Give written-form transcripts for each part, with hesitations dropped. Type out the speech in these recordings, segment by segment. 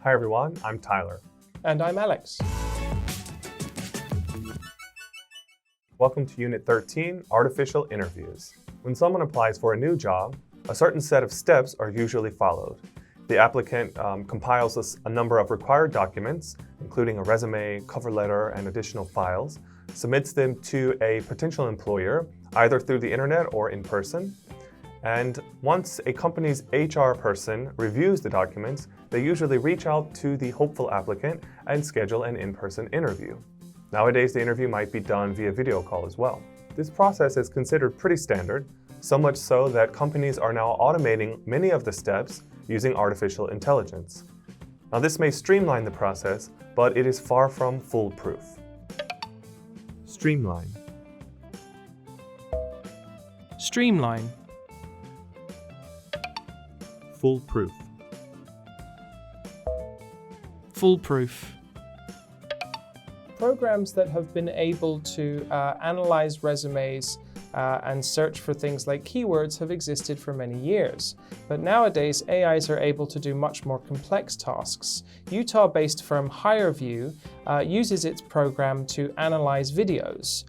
Hi everyone, I'm Tyler. And I'm Alex. Welcome to Unit 13, Artificial Interviews. When someone applies for a new job, a certain set of steps are usually followed. The applicant compiles a number of required documents, including a resume, cover letter, and additional files, submits them to a potential employer, either through the internet or in person. And once a company's HR person reviews the documents, they usually reach out to the hopeful applicant and schedule an in-person interview. Nowadays, the interview might be done via video call as well. This process is considered pretty standard, so much so that companies are now automating many of the steps using artificial intelligence. Now, this may streamline the process, but it is far from foolproof. Streamline. Streamline. Foolproof. Foolproof. Programs that have been able to analyze resumes and search for things like keywords have existed for many years. But nowadays, AIs are able to do much more complex tasks. Utah-based firm HireVue uses its program to analyze videos.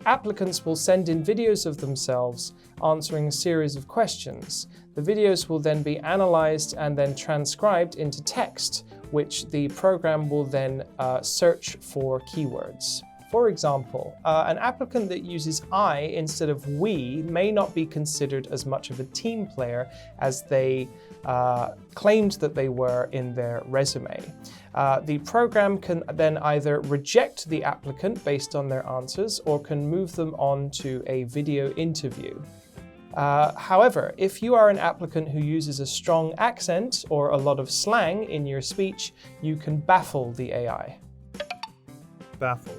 Applicants will send in videos of themselves answering a series of questions. The videos will then be analyzed and then transcribed into text, which the program will then search for keywords. For example, an applicant that uses I instead of we may not be considered as much of a team player as they claimed that they were in their resume. The program can then either reject the applicant based on their answers or can move them on to a video interview. However, if you are an applicant who uses a strong accent or a lot of slang in your speech, you can baffle the AI. Baffle.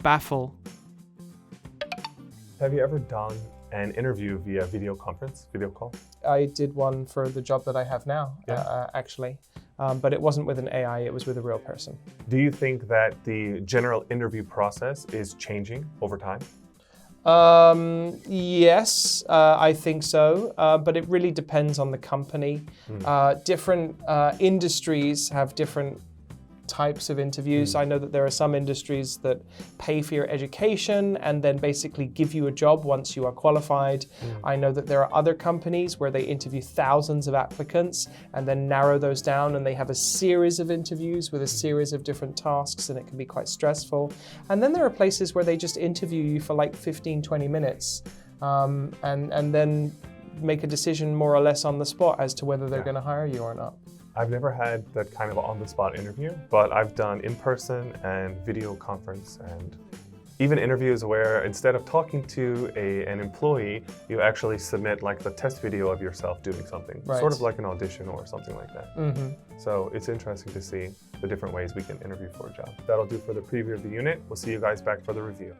Baffle. Have you ever done an interview via video conference, video call? I did one for the job that I have now, actually. But it wasn't with an AI, it was with a real person. Do you think that the general interview process is changing over time? Yes, I think so, but it really depends on the company. Different industries have different types of interviews. I know that there are some industries that pay for your education and then basically give you a job once you are qualified. I know that there are other companies where they interview thousands of applicants and then narrow those down, and they have a series of interviews with a series of different tasks, and it can be quite stressful. And then there are places where they just interview you for like 15-20 minutes and then make a decision more or less on the spot as to whether they're going to hire you or not. I've never had that kind of on-the-spot interview, but I've done in-person and video conference and even interviews where instead of talking to an employee, you actually submit like the test video of yourself doing something, sort of like an audition or something like that. So it's interesting to see the different ways we can interview for a job. That'll do for the preview of the unit. We'll see you guys back for the review.